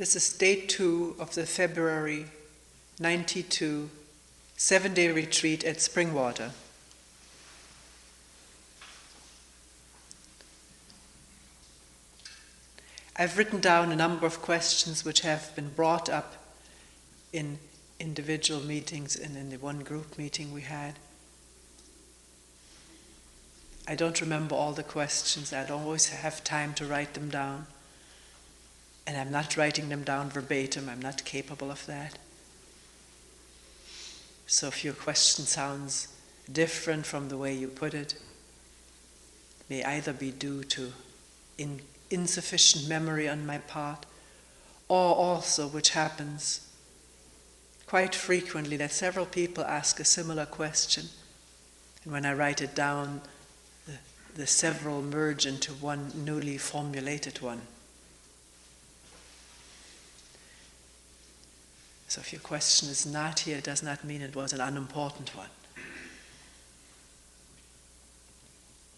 This is day 2 of the February 92 7-day retreat at Springwater. I've written down a number of questions which have been brought up in individual meetings and in the one group meeting we had. I don't remember all the questions. I don't always have time to write them down. And I'm not writing them down verbatim. I'm not capable of that. So if your question sounds different from the way you put it, it may either be due to insufficient memory on my part, or also, which happens quite frequently, that several people ask a similar question, and when I write it down, the several merge into one newly formulated one. So if your question is not here, it does not mean it was an unimportant one.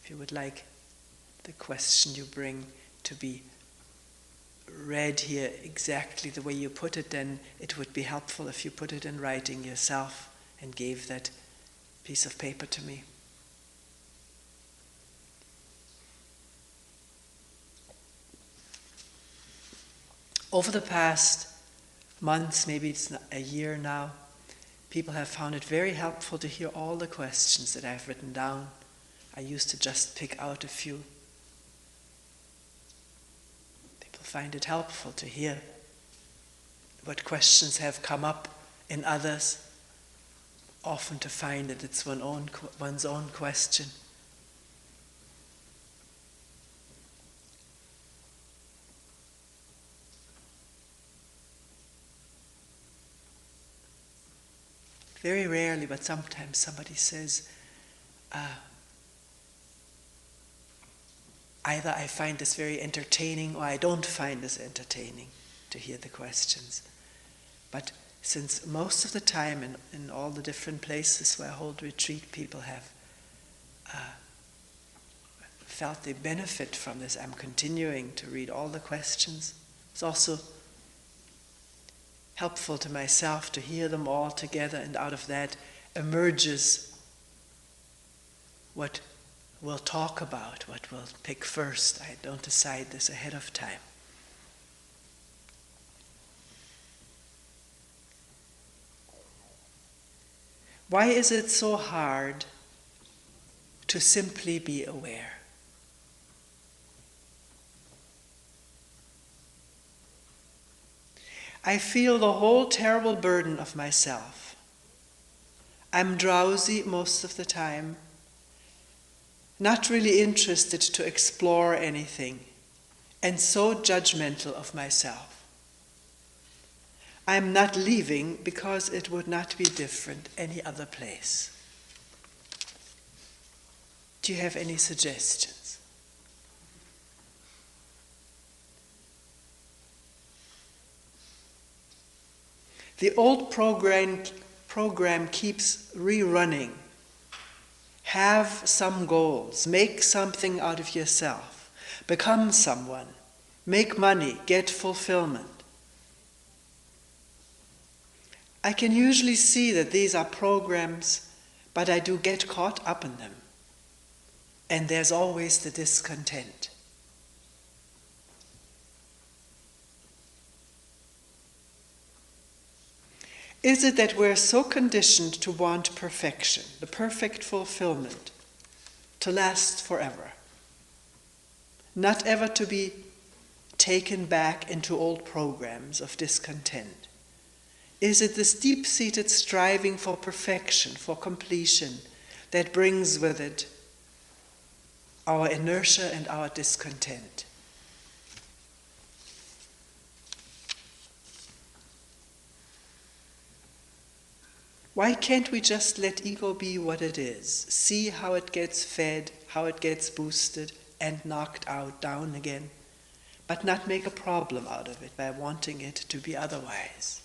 If you would like the question you bring to be read here exactly the way you put it, then it would be helpful if you put it in writing yourself and gave that piece of paper to me. Over the past months, maybe it's a year now, people have found it very helpful to hear all the questions that I've written down. I used to just pick out a few. People find it helpful to hear what questions have come up in others, often to find that it's one's own question. Very rarely, but sometimes somebody says, either I find this very entertaining or I don't find this entertaining to hear the questions. But since most of the time in all the different places where I hold retreat, people have felt they benefit from this, I'm continuing to read all the questions. It's also helpful to myself to hear them all together, and out of that emerges what we'll talk about, what we'll pick first. I don't decide this ahead of time. Why is it so hard to simply be aware? I feel the whole terrible burden of myself. I'm drowsy most of the time, not really interested to explore anything, and so judgmental of myself. I'm not leaving because it would not be different any other place. Do you have any suggestions? The old program keeps rerunning. Have some goals. Make something out of yourself. Become someone. Make money. Get fulfillment. I can usually see that these are programs, but I do get caught up in them. And there's always the discontent. Is it that we're so conditioned to want perfection, the perfect fulfillment, to last forever, not ever to be taken back into old programs of discontent? Is it this deep-seated striving for perfection, for completion, that brings with it our inertia and our discontent? Why can't we just let ego be what it is? See how it gets fed, how it gets boosted and knocked down again, but not make a problem out of it by wanting it to be otherwise?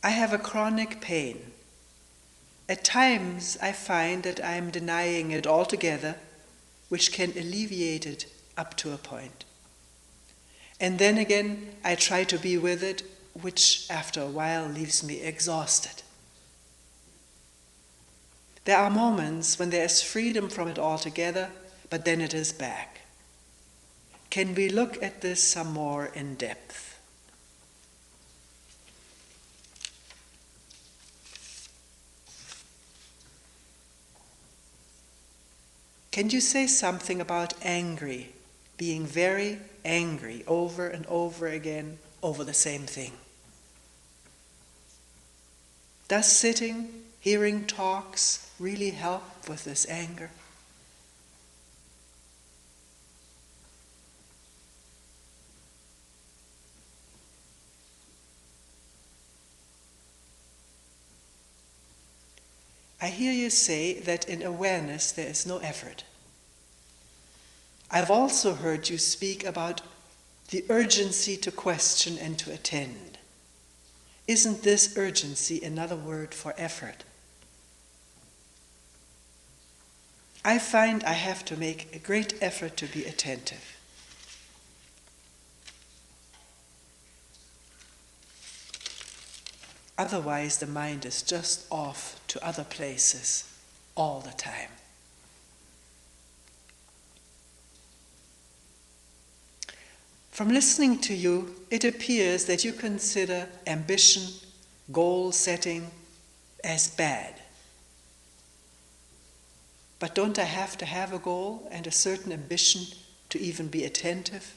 I have a chronic pain At times I find that I am denying it altogether, which can alleviate it up to a point. And then again I try to be with it, which after a while leaves me exhausted. There are moments when there is freedom from it altogether, but then it is back. Can we look at this some more in depth? Can you say something about angry, being very angry over and over again over the same thing? Does sitting, hearing talks really help with this anger? I hear you say that in awareness there is no effort. I've also heard you speak about the urgency to question and to attend. Isn't this urgency another word for effort? I find I have to make a great effort to be attentive. Otherwise, the mind is just off to other places all the time. From listening to you, it appears that you consider ambition, goal setting, as bad. But don't I have to have a goal and a certain ambition to even be attentive?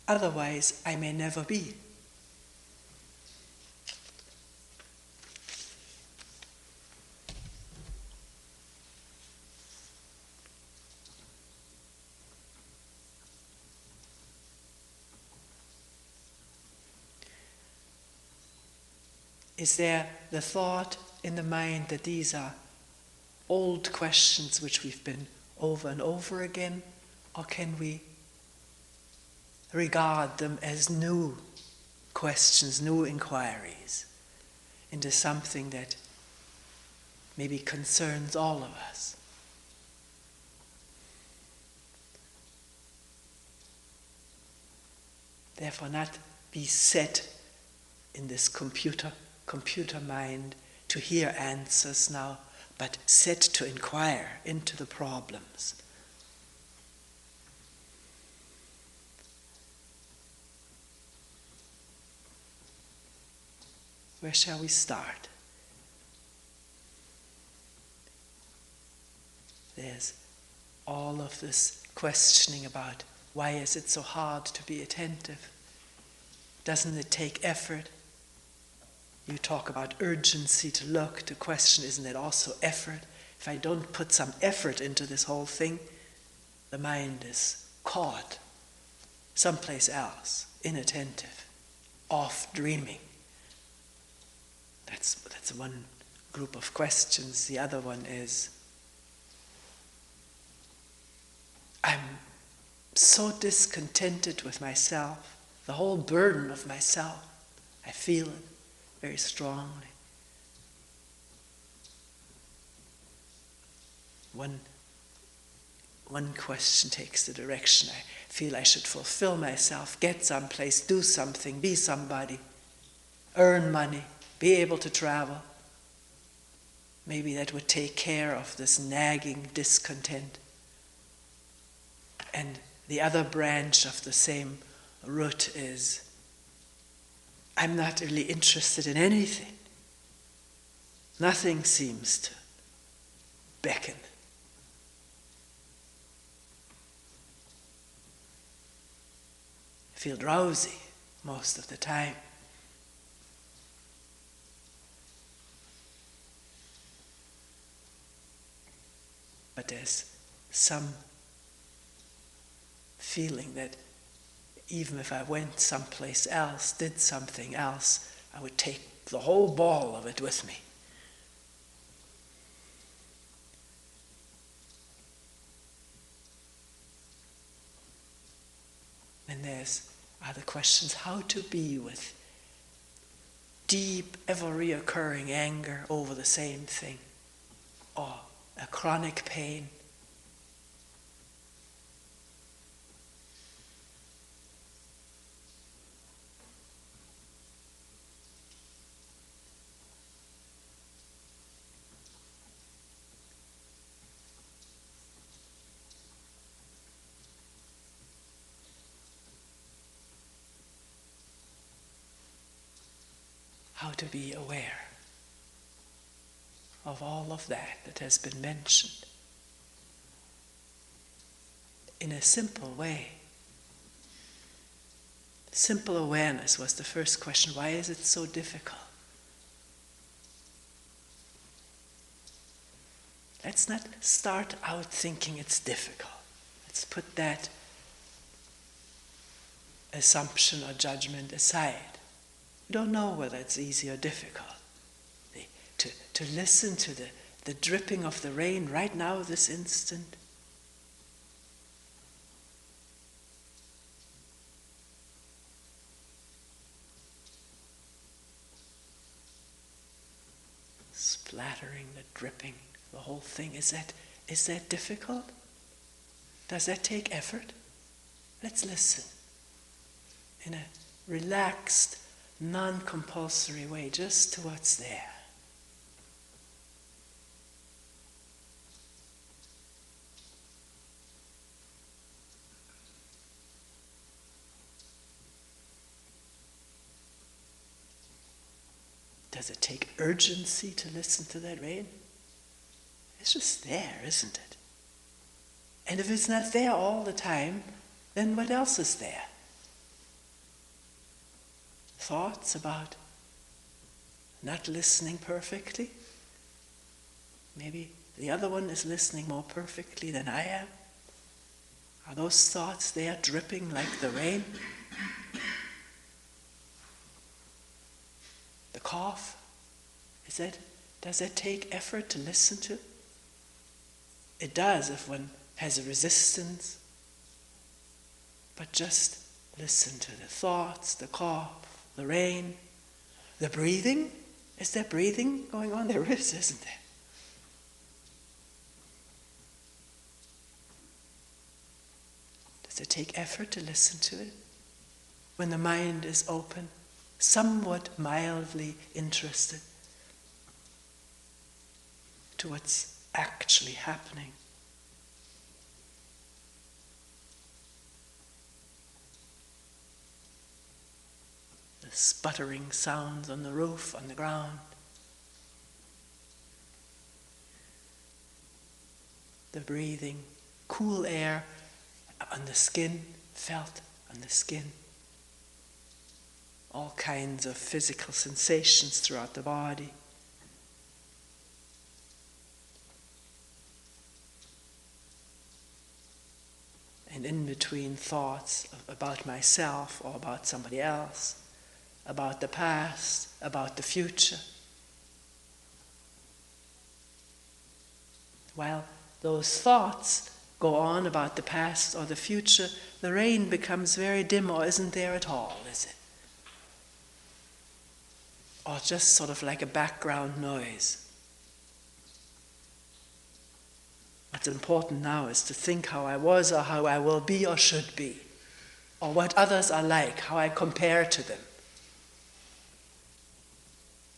Otherwise, I may never be. Is there the thought in the mind that these are old questions which we've been over and over again? Or can we regard them as new questions, new inquiries into something that maybe concerns all of us? Therefore, not be set in this computer mind to hear answers now, but set to inquire into the problems. Where shall we start? There's all of this questioning about why is it so hard to be attentive? Doesn't it take effort? You talk about urgency to look, to question, isn't that also effort? If I don't put some effort into this whole thing, the mind is caught someplace else, inattentive, off dreaming. That's one group of questions. The other one is, I'm so discontented with myself, the whole burden of myself. I feel it very strongly. One question takes the direction. I feel I should fulfill myself, get someplace, do something, be somebody, earn money, be able to travel. Maybe that would take care of this nagging discontent. And the other branch of the same root is, I'm not really interested in anything. Nothing seems to beckon. I feel drowsy most of the time. But there's some feeling that even if I went someplace else, did something else, I would take the whole ball of it with me. And there's other questions, how to be with deep, ever reoccurring anger over the same thing, or a chronic pain. How to be aware of all of that has been mentioned in a simple way. Simple awareness was the first question. Why is it so difficult? Let's not start out thinking it's difficult. Let's put that assumption or judgment aside. We don't know whether it's easy or difficult. To listen to the dripping of the rain right now, this instant. Splattering, the dripping, the whole thing. Is that difficult? Does that take effort? Let's listen in a relaxed, non-compulsory way, just to what's there. Does it take urgency to listen to that rain? It's just there, isn't it? And if it's not there all the time, then what else is there? Thoughts about not listening perfectly? Maybe the other one is listening more perfectly than I am. Are those thoughts there dripping like the rain? The cough? Does that take effort to listen to? It does if one has a resistance. But just listen to the thoughts, the cough, the rain, the breathing. Is there breathing going on? There is, isn't there? Does it take effort to listen to it? When the mind is open, somewhat mildly interested to what's actually happening. The sputtering sounds on the roof, on the ground. The breathing, cool air on the skin, felt on the skin. All kinds of physical sensations throughout the body. And in between thoughts about myself or about somebody else, about the past, about the future. While those thoughts go on about the past or the future, the rain becomes very dim, or isn't there at all, is it? Or just sort of like a background noise. What's important now is to think how I was or how I will be or should be, or what others are like, how I compare to them.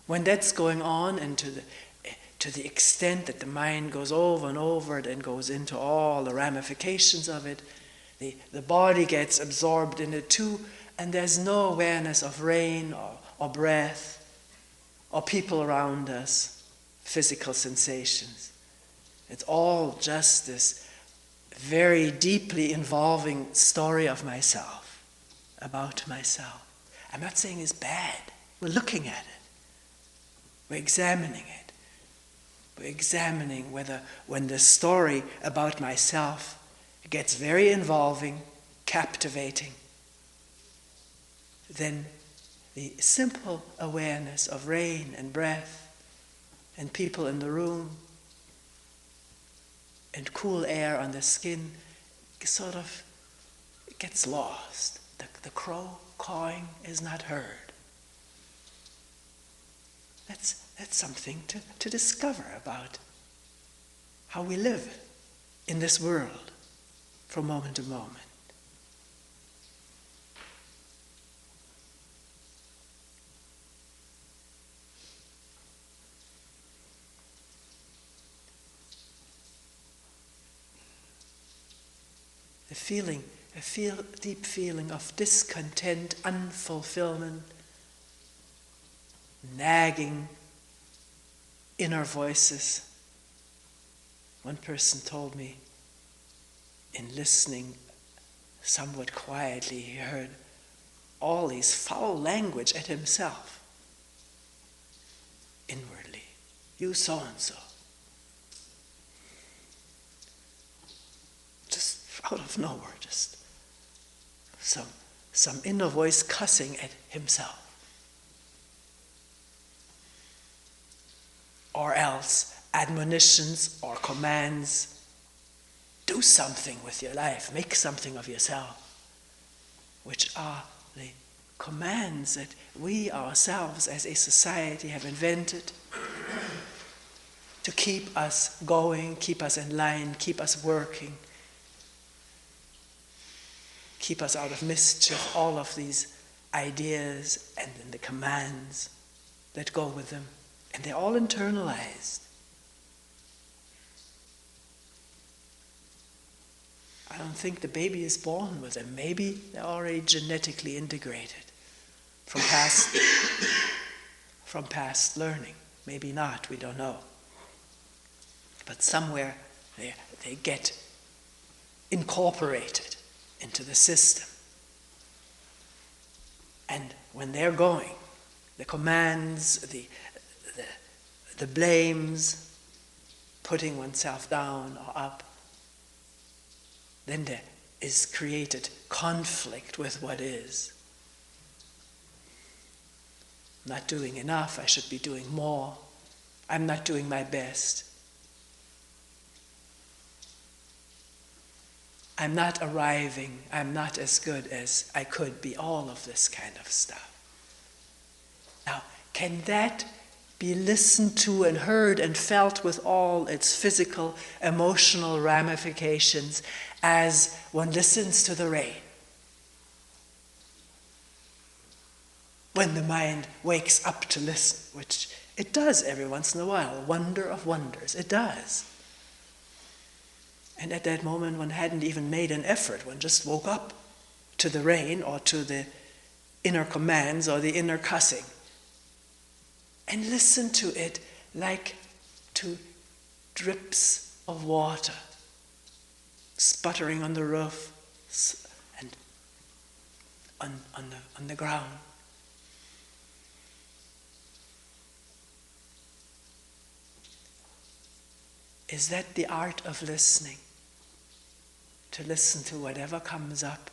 When that's going on, and to the extent that the mind goes over and over it and goes into all the ramifications of it, the body gets absorbed in it too, and there's no awareness of rain or breath or people around us, physical sensations. It's all just this very deeply involving story of myself, about myself. I'm not saying it's bad. We're looking at it. We're examining it. We're examining whether when the story about myself gets very involving, captivating, then the simple awareness of rain and breath and people in the room and cool air on the skin sort of gets lost. The crow cawing is not heard. That's something to discover about how we live in this world from moment to moment. A deep feeling of discontent, unfulfillment, nagging inner voices. One person told me, in listening somewhat quietly, he heard all these foul language at himself inwardly. You so-and-so. Just out of nowhere, just some inner voice cussing at himself. Or else admonitions or commands. Do something with your life, make something of yourself, which are the commands that we ourselves as a society have invented to keep us going, keep us in line, keep us working, keep us out of mischief, all of these ideas and then the commands that go with them. And they're all internalized. I don't think the baby is born with them. Maybe they're already genetically integrated from past learning. Maybe not, we don't know. But somewhere they get incorporated into the system. And when they're going, the commands, the blames, putting oneself down or up, then there is created conflict with what is. I'm not doing enough, I should be doing more. I'm not doing my best. I'm not arriving, I'm not as good as I could be, all of this kind of stuff. Now, can that be listened to and heard and felt with all its physical, emotional ramifications as one listens to the rain? When the mind wakes up to listen, which it does every once in a while, wonder of wonders, it does. And at that moment one hadn't even made an effort, one just woke up to the rain or to the inner commands or the inner cussing. And listen to it like to drips of water sputtering on the roof and on the ground. Is that the art of listening? To listen to whatever comes up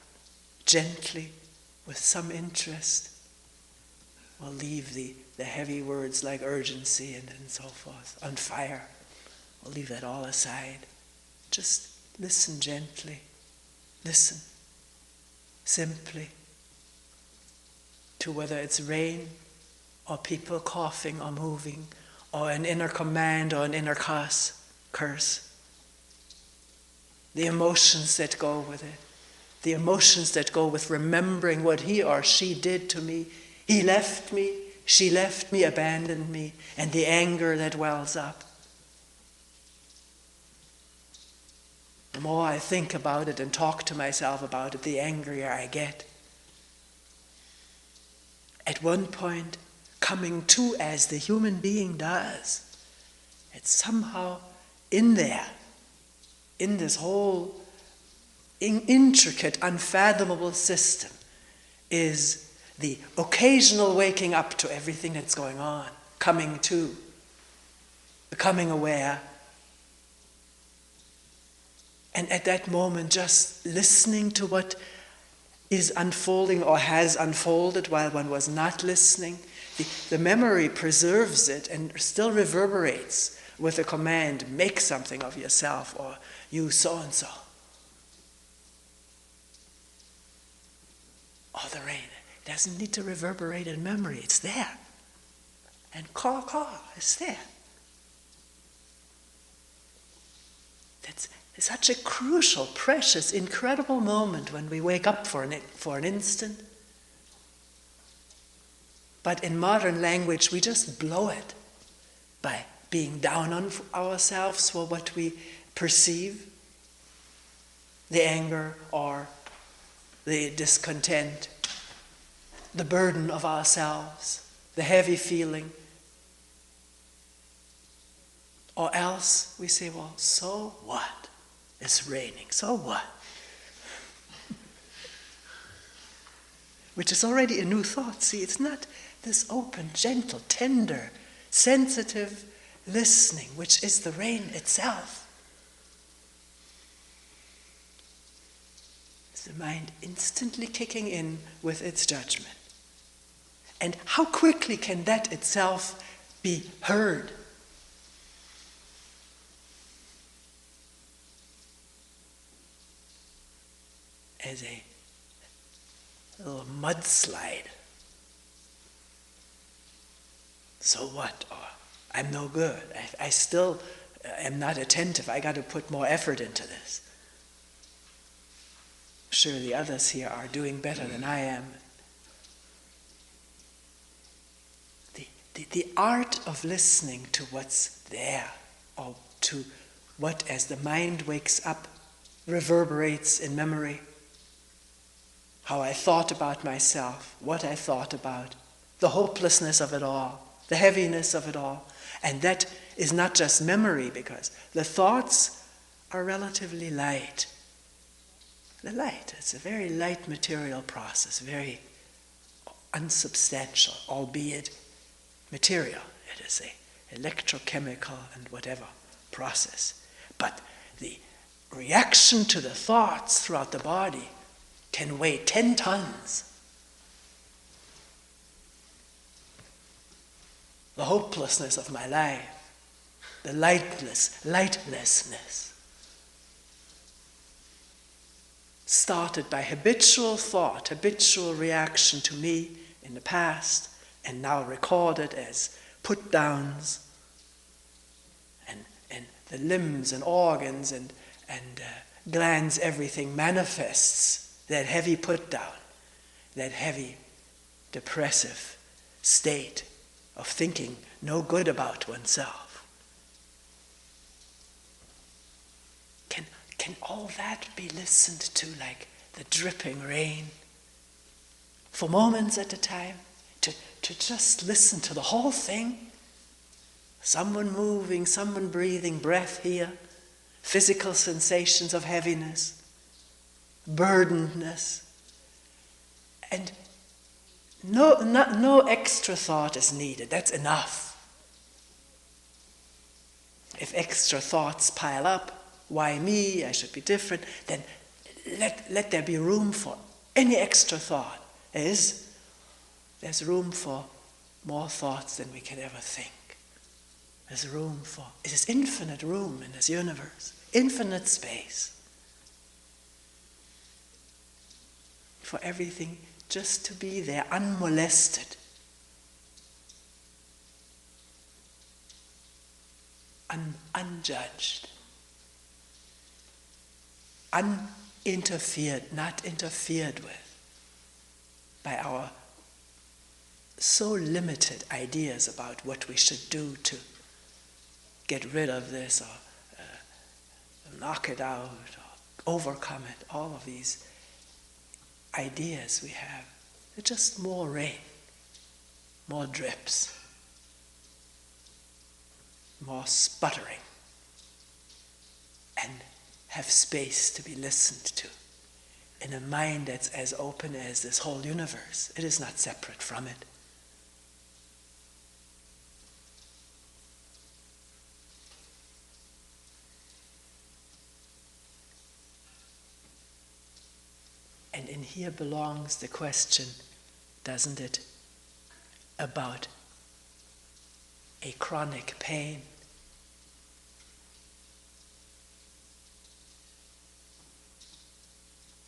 gently with some interest. We'll leave the heavy words like urgency and so forth on fire. We'll leave that all aside. Just listen gently. Listen simply to whether it's rain or people coughing or moving or an inner command or an inner curse. The emotions that go with it. The emotions that go with remembering what he or she did to me. He left me, she left me, abandoned me, and the anger that wells up. The more I think about it and talk to myself about it, the angrier I get. At one point, coming to as the human being does, it's somehow in there, in this whole intricate, unfathomable system, is the occasional waking up to everything that's going on, coming to, becoming aware. And at that moment, just listening to what is unfolding or has unfolded while one was not listening. The memory preserves it and still reverberates with a command, make something of yourself, or you so-and-so. Or the rain. It doesn't need to reverberate in memory, it's there. And caw is there. That's such a crucial, precious, incredible moment when we wake up for an instant. But in modern language, we just blow it by being down on ourselves for what we perceive, the anger or the discontent, the burden of ourselves, the heavy feeling. Or else we say, well, so what? It's raining, so what? Which is already a new thought. See, it's not this open, gentle, tender, sensitive listening, which is the rain itself. It's the mind instantly kicking in with its judgment. And how quickly can that itself be heard? As a little mudslide. So what? Or I'm no good. I still am not attentive. I got to put more effort into this. Sure, the others here are doing better than I am. The art of listening to what's there, or to what, as the mind wakes up, reverberates in memory. How I thought about myself, what I thought about, the hopelessness of it all, the heaviness of it all. And that is not just memory, because the thoughts are relatively light. They're light. It's a very light material process, very unsubstantial, albeit material. It is a electrochemical and whatever process. But the reaction to the thoughts throughout the body can weigh 10 tons. The hopelessness of my life, the lightlessness, started by habitual thought, habitual reaction to me in the past, and now recorded as put-downs, and the limbs and organs and glands, everything manifests that heavy put-down, that heavy depressive state of thinking no good about oneself. Can all that be listened to like the dripping rain for moments at a time? To just listen to the whole thing? Someone moving, someone breathing, breath here, physical sensations of heaviness, burdenedness, and no extra thought is needed. That's enough. If extra thoughts pile up, why me? I should be different. Then let there be room for any extra thought. There's room for more thoughts than we can ever think. There's room for, it is infinite room in this universe, infinite space for everything just to be there, unmolested, unjudged, uninterfered, not interfered with by our so limited ideas about what we should do to get rid of this or knock it out or overcome it. All of these ideas we have, they're just more rain, more drips, more sputtering, and have space to be listened to in a mind that's as open as this whole universe. It is not separate from it. And in here belongs the question, doesn't it, about a chronic pain.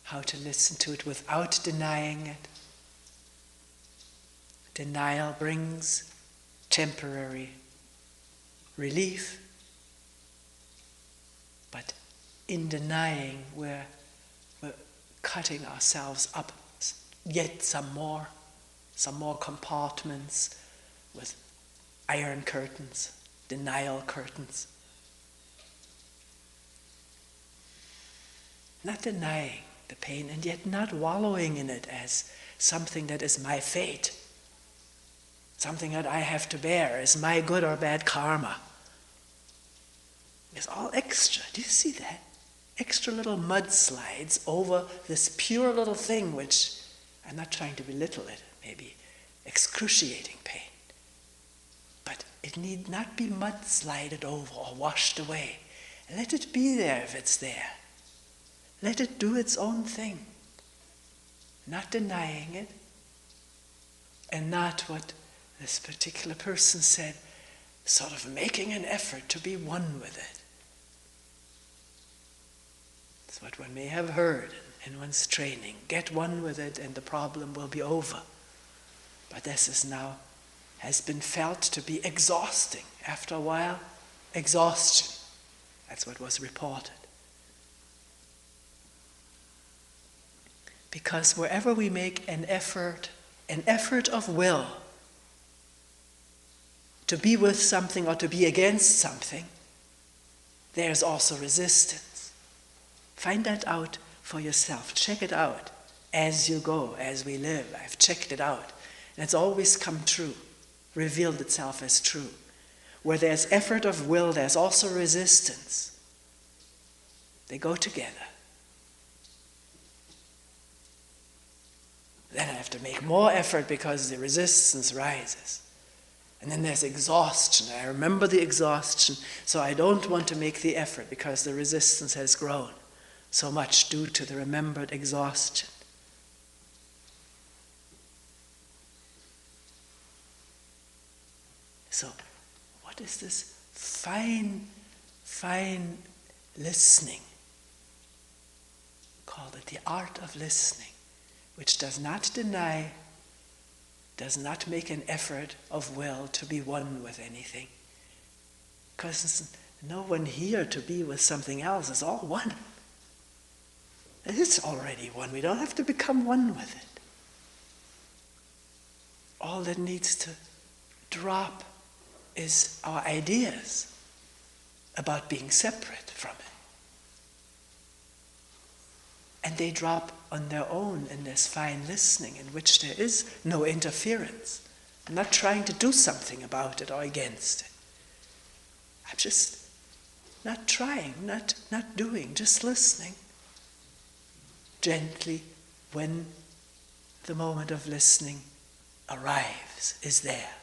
How to listen to it without denying it. Denial brings temporary relief, but in denying we're cutting ourselves up yet some more compartments with iron curtains, denial curtains. Not denying the pain and yet not wallowing in it as something that is my fate, something that I have to bear as my good or bad karma. It's all extra. Do you see that? Extra little mudslides over this pure little thing which, I'm not trying to belittle it, maybe excruciating pain. But it need not be mudslided over or washed away. Let it be there if it's there. Let it do its own thing. Not denying it, and not what this particular person said, sort of making an effort to be one with it. It's what one may have heard in one's training. Get one with it and the problem will be over. But this is now, has been felt to be exhausting. After a while, exhaustion. That's what was reported. Because wherever we make an effort of will to be with something or to be against something, there's also resistance. Find that out for yourself. Check it out as you go, as we live. I've checked it out. And it's always come true, revealed itself as true. Where there's effort of will, there's also resistance. They go together. Then I have to make more effort because the resistance rises. And then there's exhaustion. I remember the exhaustion, so I don't want to make the effort because the resistance has grown so much due to the remembered exhaustion. So, what is this fine listening? Called it the art of listening, which does not deny, does not make an effort of will to be one with anything. Because no one here to be with something else is all one. It's already one. We don't have to become one with it. All that needs to drop is our ideas about being separate from it. And they drop on their own in this fine listening in which there is no interference. I'm not trying to do something about it or against it. I'm just not trying, not doing, just listening. Gently, when the moment of listening arrives, is there.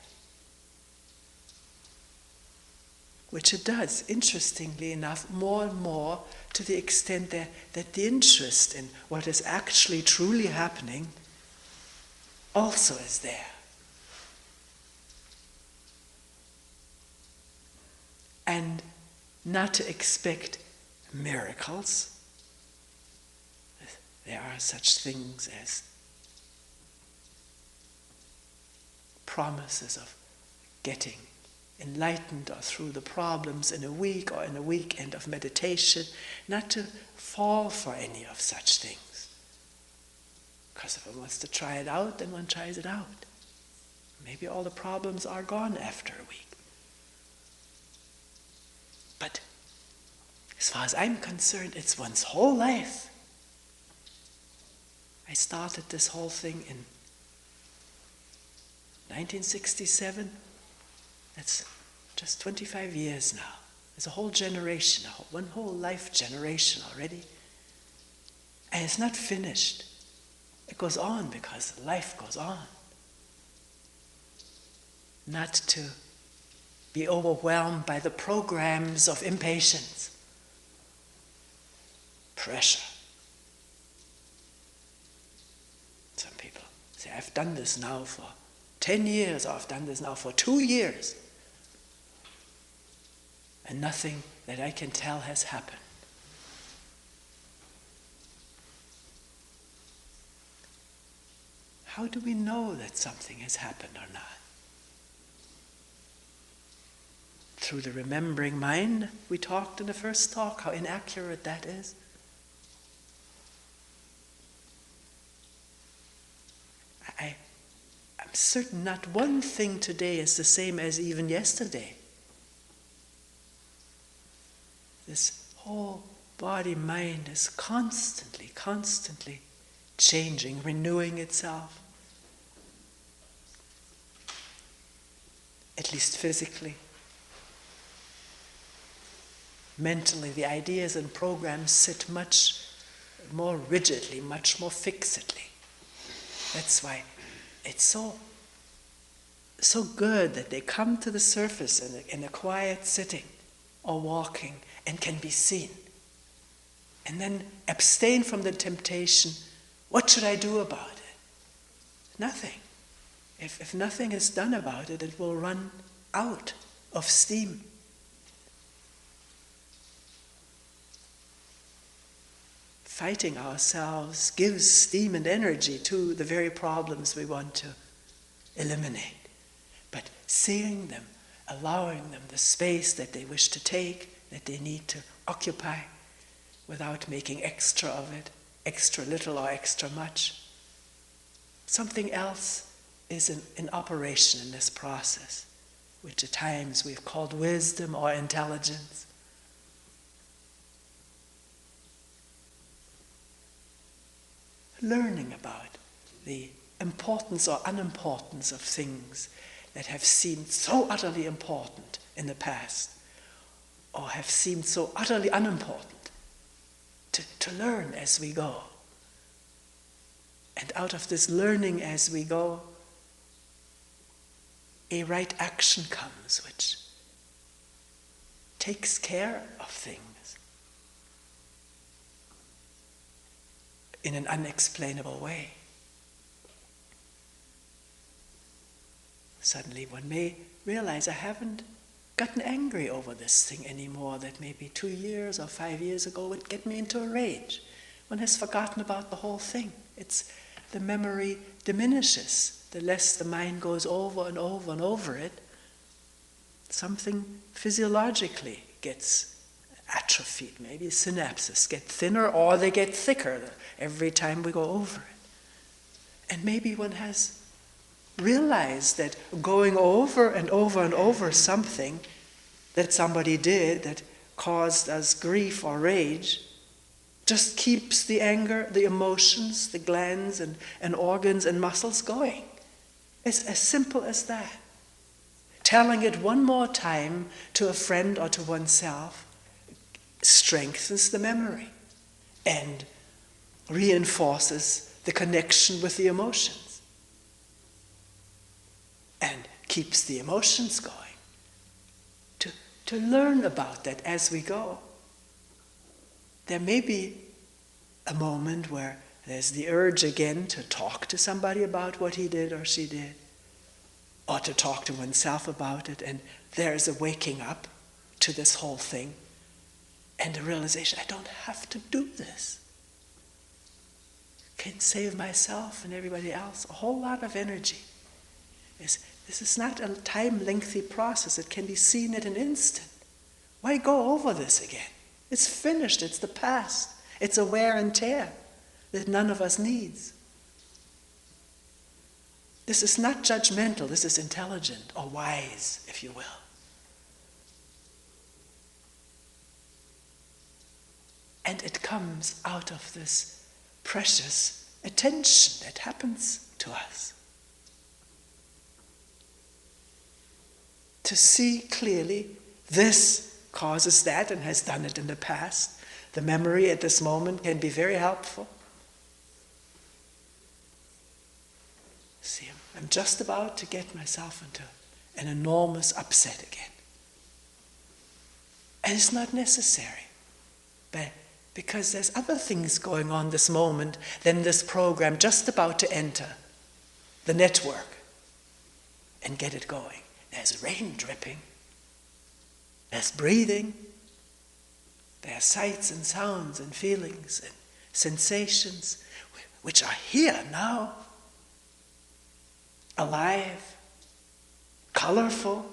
Which it does, interestingly enough, more and more to the extent that the interest in what is actually truly happening also is there. And not to expect miracles. There are such things as promises of getting enlightened or through the problems in a week or in a weekend of meditation, not to fall for any of such things. Because if one wants to try it out, then one tries it out. Maybe all the problems are gone after a week. But as far as I'm concerned, it's one's whole life. I started this whole thing in 1967. That's just 25 years now. There's a whole generation, one whole life generation already. And it's not finished. It goes on because life goes on. Not to be overwhelmed by the programs of impatience, pressure. Some people say, I've done this now for 10 years, or I've done this now for 2 years. And nothing that I can tell has happened. How do we know that something has happened or not? through the remembering mind. We talked in the first talk how inaccurate that is. I'm certain not one thing today is the same as even yesterday. This whole body-mind is constantly changing, renewing itself. At least physically. Mentally, the ideas and programs sit much more rigidly, much more fixedly. That's why it's so good that they come to the surface in a quiet sitting or walking and can be seen. And then abstain from the temptation. What should I do about it? Nothing. If nothing is done about it, it will run out of steam. Fighting ourselves gives steam and energy to the very problems we want to eliminate. But seeing them, allowing them the space that they wish to take, that they need to occupy, without making extra of it, extra little or extra much. Something else is in operation in this process, which at times we've called wisdom or intelligence. Learning about the importance or unimportance of things that have seemed so utterly important in the past, or have seemed so utterly unimportant, to learn as we go. And out of this learning as we go, a right action comes which takes care of things in an unexplainable way. Suddenly one may realize I haven't gotten angry over this thing anymore that maybe 2 years or 5 years ago would get me into a rage. One has forgotten about the whole thing. The memory diminishes. The less the mind goes over and over and over it, something physiologically gets atrophied. Maybe synapses get thinner or they get thicker every time we go over it. And maybe one has realized that going over and over and over something that somebody did that caused us grief or rage just keeps the anger, the emotions, the glands and organs and muscles going. It's as simple as that. Telling it one more time to a friend or to oneself strengthens the memory and reinforces the connection with the emotions and keeps the emotions going. To learn about that as we go. There may be a moment where there's the urge again to talk to somebody about what he did or she did, or to talk to oneself about it, and there's a waking up to this whole thing, and a realization, I don't have to do this. I can save myself and everybody else a whole lot of energy. This is not a time-lengthy process. It can be seen at an instant. Why go over this again? It's finished. It's the past. It's a wear and tear that none of us needs. This is not judgmental. This is intelligent or wise, if you will. And it comes out of this precious attention that happens to us. To see clearly, this causes that and has done it in the past. The memory at this moment can be very helpful. See, I'm just about to get myself into an enormous upset again. And it's not necessary. But because there's other things going on this moment than this program just about to enter the network and get it going. There's rain dripping. There's breathing. There are sights and sounds and feelings and sensations which are here now. Alive, colorful,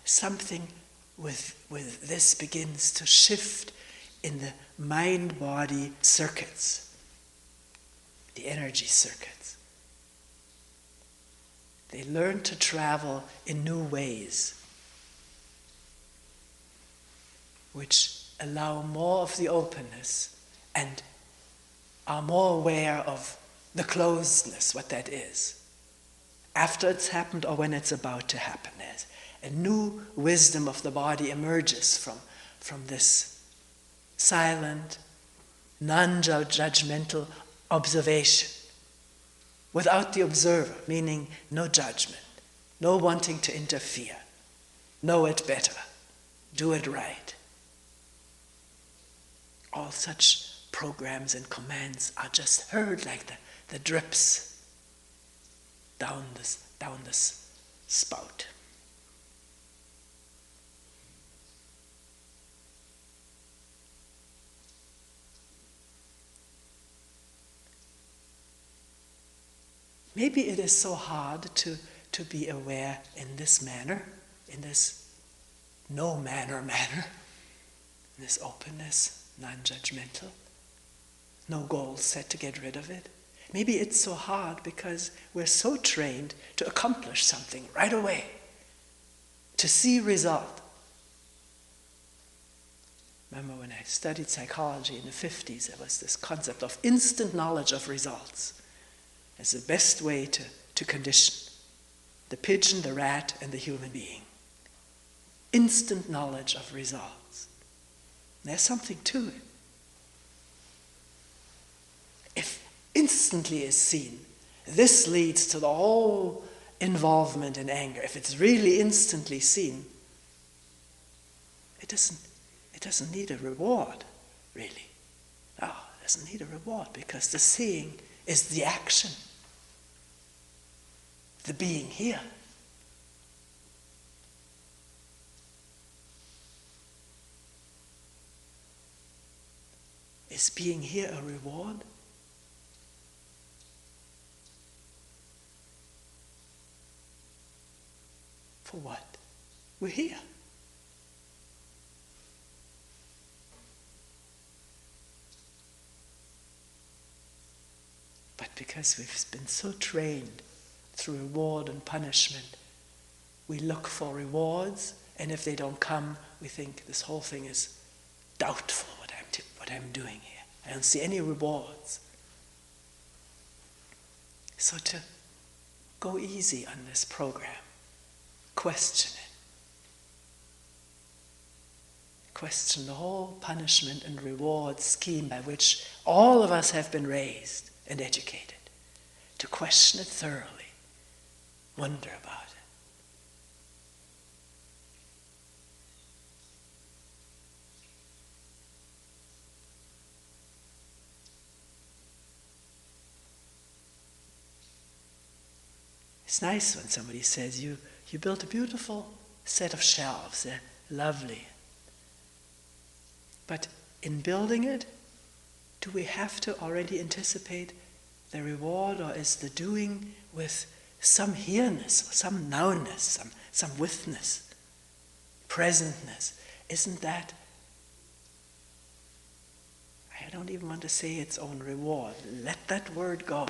something with this begins to shift in the mind-body circuits, the energy circuits. They learn to travel in new ways, which allow more of the openness and are more aware of the closedness, what that is, after it's happened or when it's about to happen. As a new wisdom of the body emerges from this silent, non-judgmental observation, without the observer, meaning no judgment, no wanting to interfere, know it better, do it right. All such programs and commands are just heard like the drips down this spout. Maybe it is so hard to be aware in this manner, in this no-manner manner, in this openness, non-judgmental, no goal set to get rid of it. Maybe it's so hard because we're so trained to accomplish something right away, to see result. Remember when I studied psychology in the 50s, there was this concept of instant knowledge of results as the best way to condition the pigeon, the rat, and the human being. Instant knowledge of results. There's something to it. If instantly is seen, this leads to the whole involvement in anger. If it's really instantly seen, it doesn't need a reward, really. No, it doesn't need a reward because the seeing is the action, the being here. Is being here a reward? For what? We're here. But because we've been so trained through reward and punishment, we look for rewards, and if they don't come, we think this whole thing is doubtful, what I'm doing here. I don't see any rewards. So to go easy on this program, question it. Question the whole punishment and reward scheme by which all of us have been raised and educated. To question it thoroughly. Wonder about it. It's nice when somebody says, you built a beautiful set of shelves. They're lovely. But in building it, do we have to already anticipate the reward, or is the doing with some here-ness, some now-ness, some withness, presentness? Isn't that, I don't even want to say its own reward. Let that word go.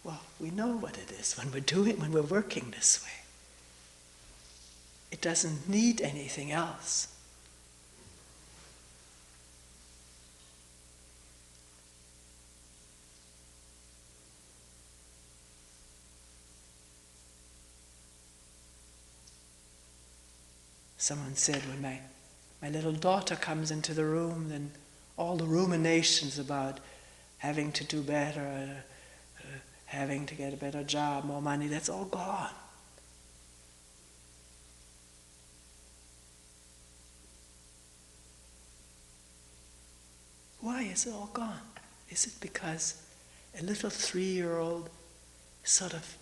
Well, we know what it is when we're working this way. It doesn't need anything else. Someone said when my little daughter comes into the room, then all the ruminations about having to do better, having to get a better job, more money, that's all gone. Why is it all gone? Is it because a little 3-year-old sort of,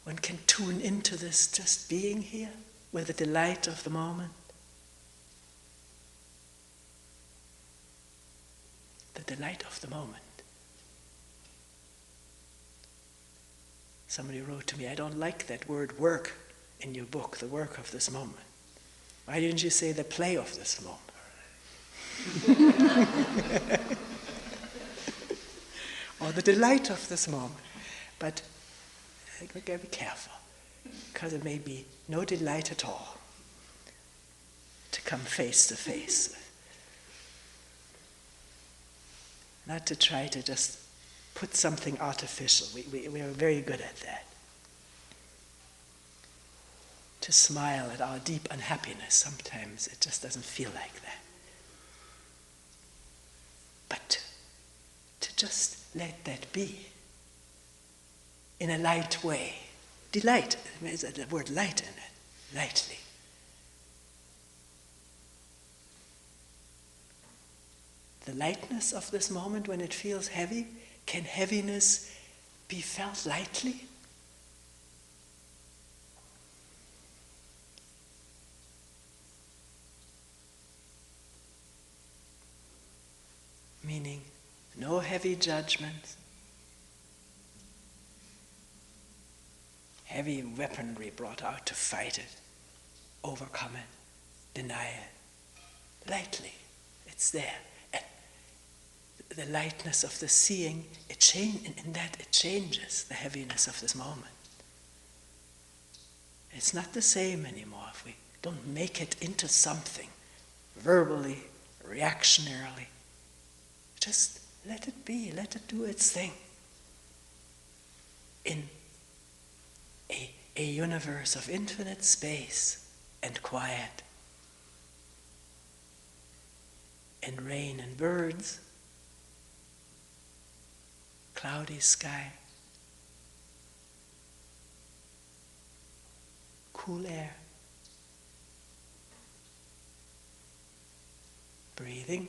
one can tune into this just being here with the delight of the moment? The delight of the moment. Somebody wrote to me, I don't like that word work in your book, the work of this moment. Why didn't you say the play of this moment? Or the delight of this moment. But I gotta be careful, because it may be no delight at all to come face to face. Not to try to just put something artificial. We are very good at that. To smile at our deep unhappiness, sometimes it just doesn't feel like that. But to just let that be in a light way. Delight, there's the word light in it, lightly. The lightness of this moment when it feels heavy, can heaviness be felt lightly? Meaning, no heavy judgments, heavy weaponry brought out to fight it, overcome it, deny it. Lightly, it's there. And the lightness of the seeing, in that it changes the heaviness of this moment. It's not the same anymore if we don't make it into something, verbally, reactionarily. Just let it be, let it do its thing. In a universe of infinite space and quiet, and rain and birds, cloudy sky, cool air, breathing,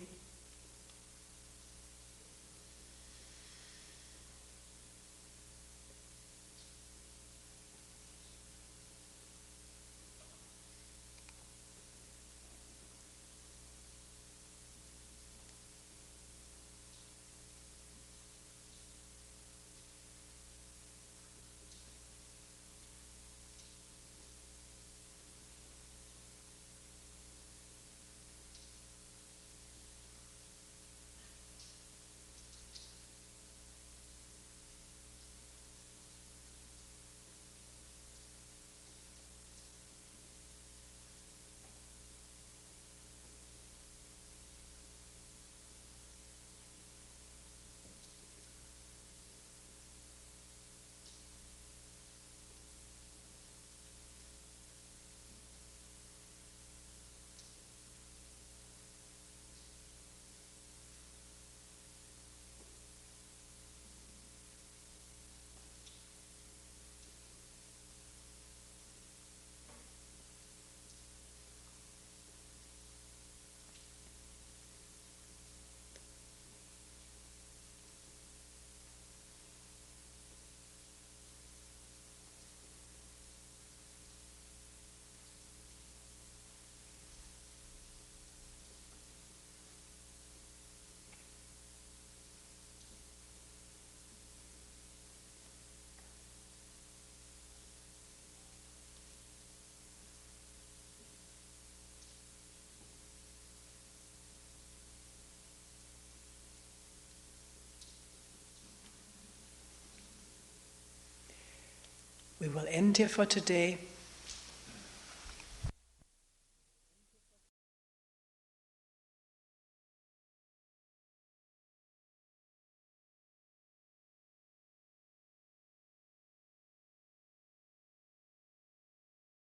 We will end here for today.